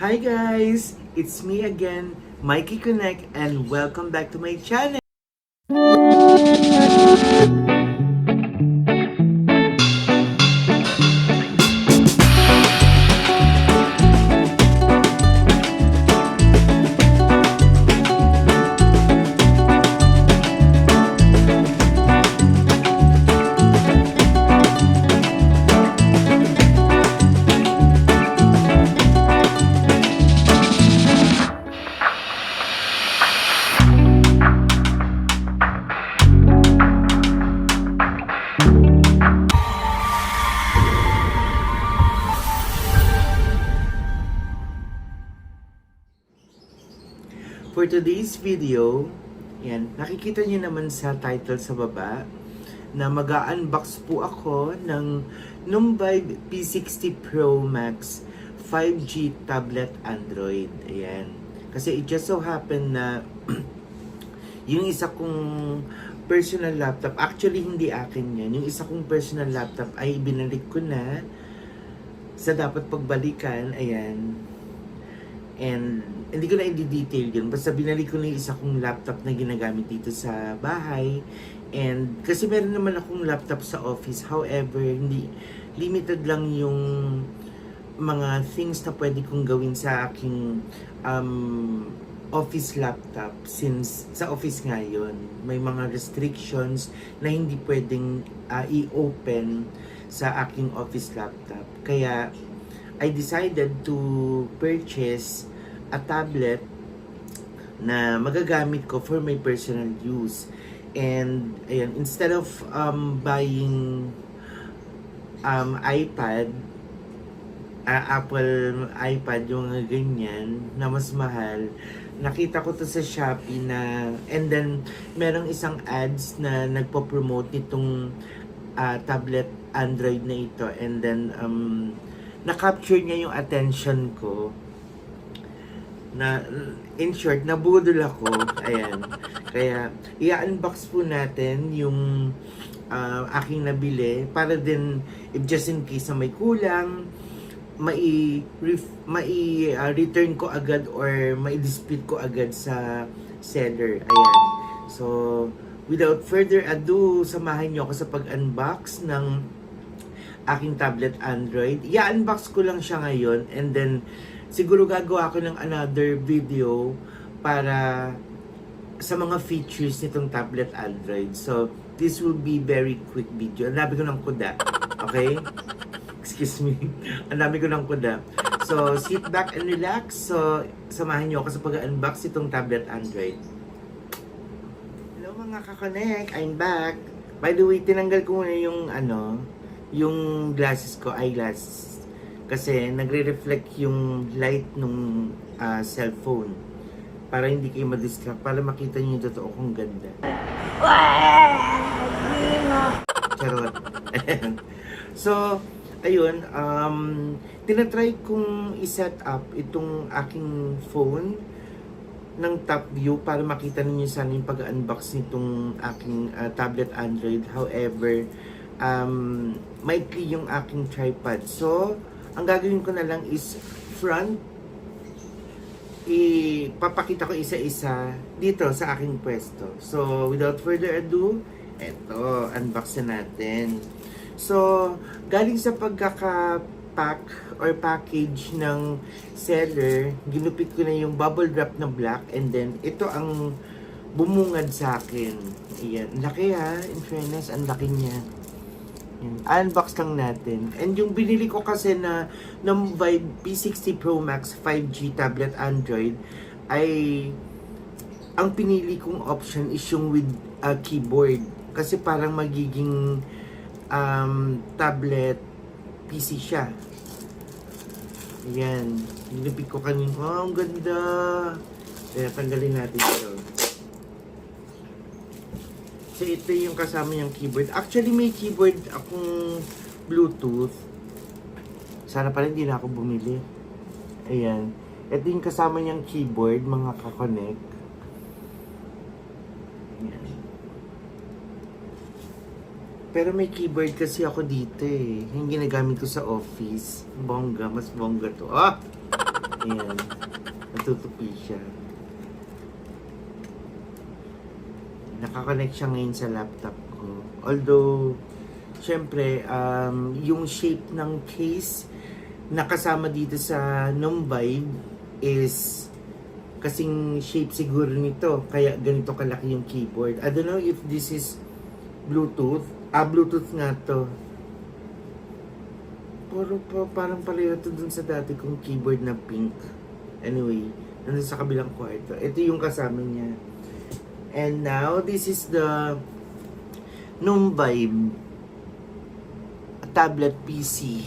Hi guys! It's me again, Mikey Connect, and welcome back to my channel! For today's video, yan, nakikita niyo naman sa title sa baba na mag-unbox po ako ng Numvibe P60 Pro Max 5G tablet Android. Ayan. Kasi it just so happened na yung isa kong personal laptop, actually hindi akin yan, yung isa kong personal laptop ay binalik ko na sa dapat pagbalikan. Ayan. And hindi ko na i-detail yun. Basta binalik ko na yung isa kong laptop na ginagamit dito sa bahay. And kasi meron naman akong laptop sa office. However, hindi limited lang yung mga things na pwede kong gawin sa aking office laptop. Since sa office nga yun, may mga restrictions na hindi pwedeng i-open sa aking office laptop. Kaya I decided to purchase a tablet na magagamit ko for my personal use. And ayan, instead of buying iPad, Apple iPad, yung ganyan na mas mahal, nakita ko to sa Shopee na, and then merong isang ads na nagpo-promote nitong tablet Android na ito, and then na-capture niya yung attention ko. Na in short, nabudol ako. Ayan. Kaya i-unbox po natin yung aking nabili para din, if just in case na may kulang, return ko agad or mai-dispute ko agad sa seller. Ayan. So, without further ado, samahan niyo ako sa pag-unbox ng aking tablet Android. I-unbox ko lang siya ngayon, and then siguro gagawa ko ng another video para sa mga features nitong tablet Android. So, this will be very quick video. Ang dami ko ng kuda. Okay? Excuse me. Ang dami ko ng kuda. So, sit back and relax. So, samahan niyo ako sa pag-unbox itong tablet Android. Hello mga ka-connect. I'm back. By the way, tinanggal ko muna yung glasses ko, eyeglasses. Kasi nagre-reflect yung light nung cellphone. Para hindi kayo ma-distract. Para makita niyo yung totoo kong ganda. Charot. So, ayun. Tinatry kong i-set up itong aking phone ng top view para makita niyo sana yung pag-unbox nitong aking tablet Android. However, maikli yung aking tripod. So, ang gagawin ko na lang is front, ipapakita ko isa-isa dito sa aking pwesto. So, without further ado, eto, unbox na natin. So, galing sa pagkaka-pack or package ng seller, ginupit ko na yung bubble wrap na black, and then ito ang bumungad sa akin. Ayan, laki ha, in fairness, ang laki niya. Unbox lang natin. And yung binili ko kasi na Numvibe P60 Pro Max 5G tablet Android ay ang pinili kong option is yung with keyboard. Kasi parang magiging tablet PC siya. Ayan. Ginupit ko kanina. Oh, ang ganda. Kaya tanggalin natin ito. So, ito yung kasama yung keyboard. Actually, may keyboard akong Bluetooth. Sana pala hindi na ako bumili. Ayan. Ito yung kasama niyang keyboard, mga ka-connect. Ayan. Pero may keyboard kasi ako dito eh. Yung ginagamit ko sa office. Bongga. Mas bongga to. Ah! Ayan. Natutupi siya. Nakakonect siya ngayon sa laptop ko. Although, syempre, yung shape ng case na kasama dito sa Vibe is kasing shape siguro nito. Kaya ganito kalaki yung keyboard. I don't know if this is Bluetooth. Bluetooth nga to. Pero parang pareho to dun sa dati kong keyboard na pink. Anyway, nandun sa kabilang kwarto. Ito yung kasama niya. And now, this is the Vibe tablet PC.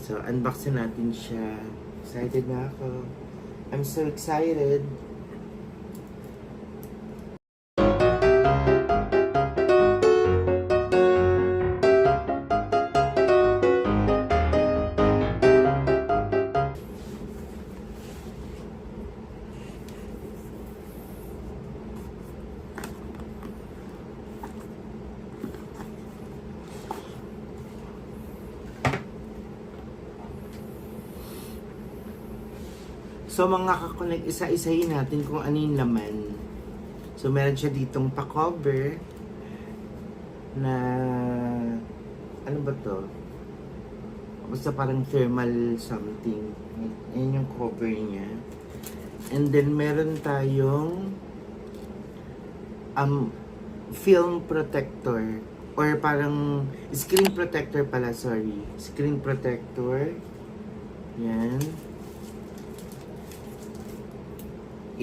So, unboxin natin siya. Excited na ako. I'm so excited. So mga kakonect, isa-isahin natin kung ano yung laman. So meron siya ditong pa-cover na ano ba to? Basta parang thermal something. Ayan yung cover niya. And then meron tayong film protector or parang screen protector pala, sorry. Screen protector. Yan.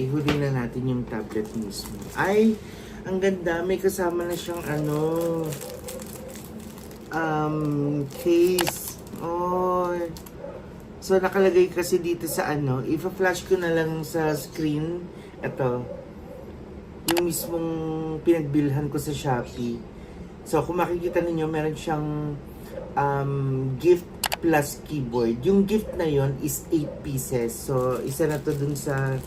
Ihuli na natin yung tablet mismo. Ay, ang ganda. May kasama na siyang case. Oh. So, nakalagay kasi dito sa ipa-flash ko na lang sa screen. Ito. Yung mismong pinagbilhan ko sa Shopee. So, kung makikita ninyo, meron siyang gift plus keyboard. Yung gift na yon is 8 pieces. So, isa na to dun sa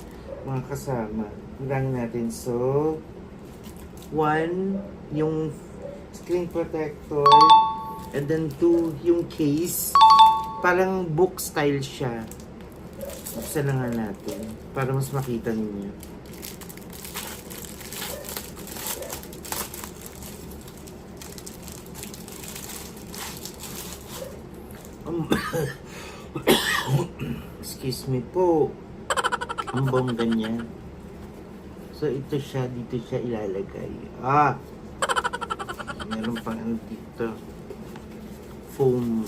mga kasama. Lang natin. So, 1, yung screen protector. And then 2, yung case. Parang book style siya. Buksan na nga natin. Para mas makita ninyo. Excuse me po. Ang bongga niya. So, ito siya. Dito siya ilalagay. Meron pang dito. Foam.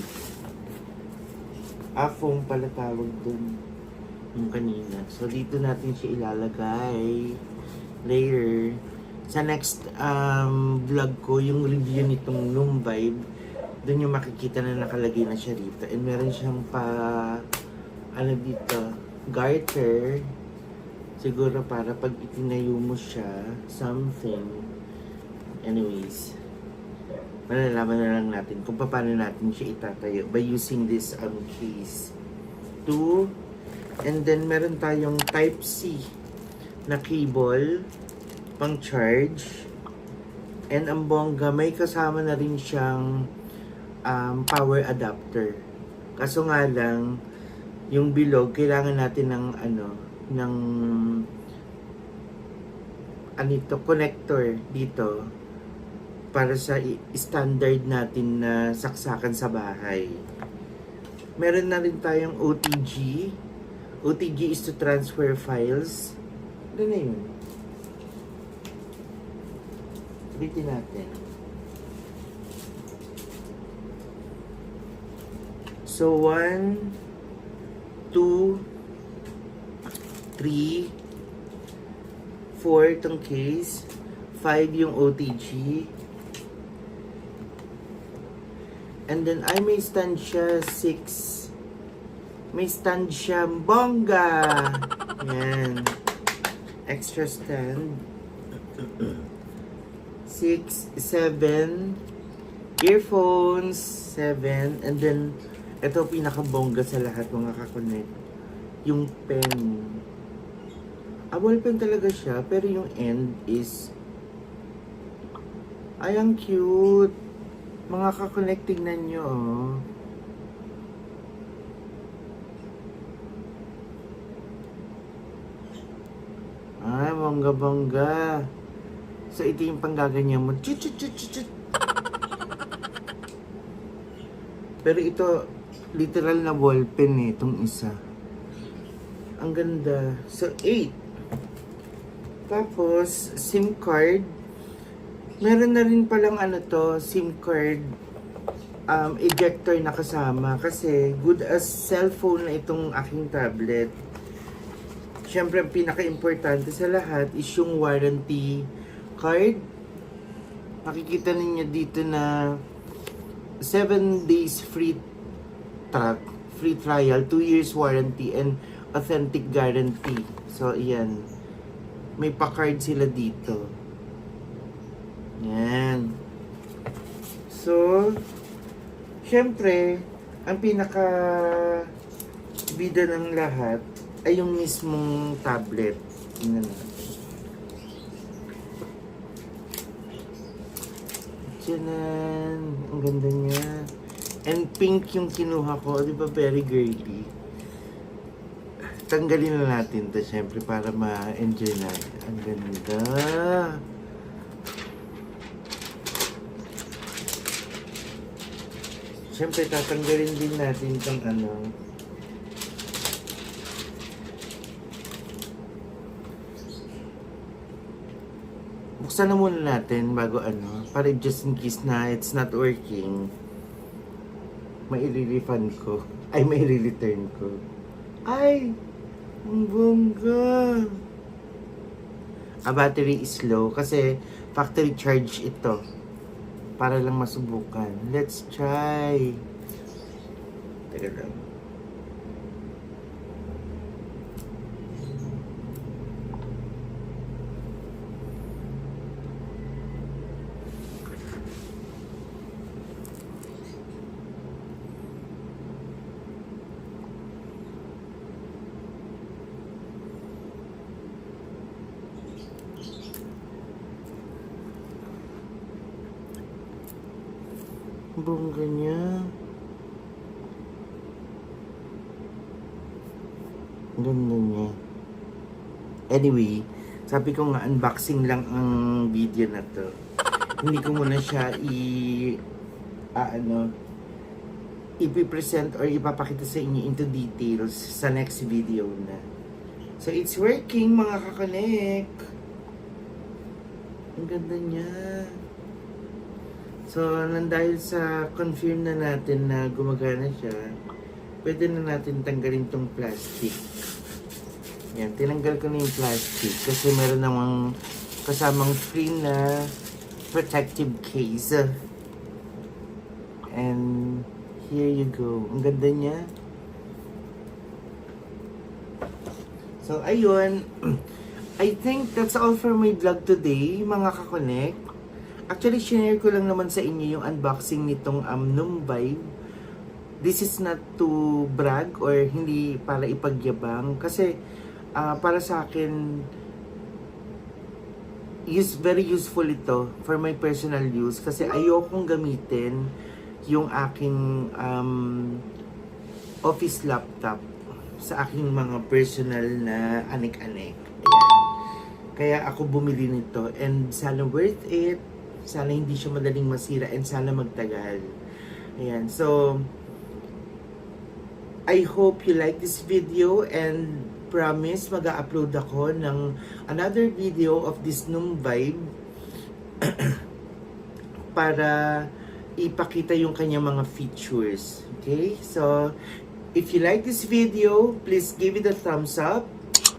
Foam pala tawag dun. Yung kanina. So, dito natin siya ilalagay. Layer. Sa next vlog ko, yung review nitong Vibe, dun yung makikita na nakalagay na siya dito. And meron siyang dito, garter. Siguro para pag itinayo mo siya, something. Anyways, malalaman na lang natin kung paano natin siya itatayo by using this case. 2. And then meron tayong Type-C na cable pang charge. And ang bongga, may kasama na rin siyang power adapter. Kaso nga lang, yung bilog, kailangan natin ng connector dito para sa standard natin na saksakan sa bahay. Meron na rin tayong OTG. OTG is to transfer files. Ano na yun? Ulitin natin. So, 1, 2, 3, 4 itong case, 5 yung OTG, and then I may stand siya 6. May stand siya bongga. Yan. Extra stand. 6, 7 earphones, 7, and then ito pinakabongga sa lahat mga kakonect, yung pen. Ball pen talaga siya, pero yung end is ay ang cute. Mga kakonect, tignan nyo bongga-bongga. So, ito yung panggaganyan mo. Chut, chut, chut, chut, chut. Pero ito, literal na ballpen eh, itong isa. Ang ganda. So, 8. Tapos, SIM card. Meron na rin palang SIM card ejector na kasama. Kasi, good as cellphone na itong aking tablet. Siyempre, ang pinaka-importante sa lahat is yung warranty card. Makikita ninyo dito na 7 days free trial, 2 years warranty, and authentic guarantee. So, ayan. May pa-card sila dito. Yan. So, syempre, ang pinaka-bida ng lahat ay yung mismong tablet. Tingnan natin. Tiyanan. Ang ganda niya. And pink yung kinuha ko. Di ba very girly? Tanggalin na natin to syempre para ma-enjoy natin. Ang ganda. Syempre tatanggalin din natin itong buksan na muna natin bago para just in case na it's not working, mai-refund ko. Ay, mai-return ko. Ay! Ang bongga! Battery is low kasi factory charge ito. Para lang masubukan. Let's try. Teka lang. Bongga niya. Ganda niya. Anyway, sabi ko nga unboxing lang ang video na to. Hindi ko muna siya ipipresent or ipapakita sa inyo into details sa next video na. So, it's working mga kakanek. Ang ganda niya. So, dahil sa confirm na natin na gumagana siya, pwede na natin tanggalin tong plastic. Yan, tinanggal ko na yung plastic kasi meron namang kasamang free na protective case. And here you go. Ang ganda niya. So, ayun. I think that's all for my vlog today, mga kakonek. Actually, share ko lang naman sa inyo yung unboxing nitong Numbay. This is not to brag or hindi para ipagyabang. Kasi, para sa akin, very useful ito for my personal use. Kasi ayokong gamitin yung aking office laptop sa aking mga personal na anik-anik. Ayan. Kaya ako bumili nito and sana worth it. Sana hindi siya madaling masira and sana magtagal. Ayan. So, I hope you like this video and promise mag-upload ako ng another video of this Numbay para ipakita yung kanyang mga features. Okay? So, if you like this video, please give it a thumbs up,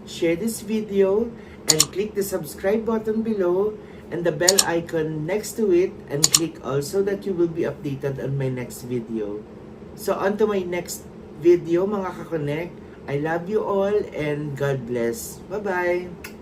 share this video, and click the subscribe button below and the bell icon next to it, and click also that you will be updated on my next video. So, on to my next video, mga kakonek. I love you all and God bless. Bye-bye!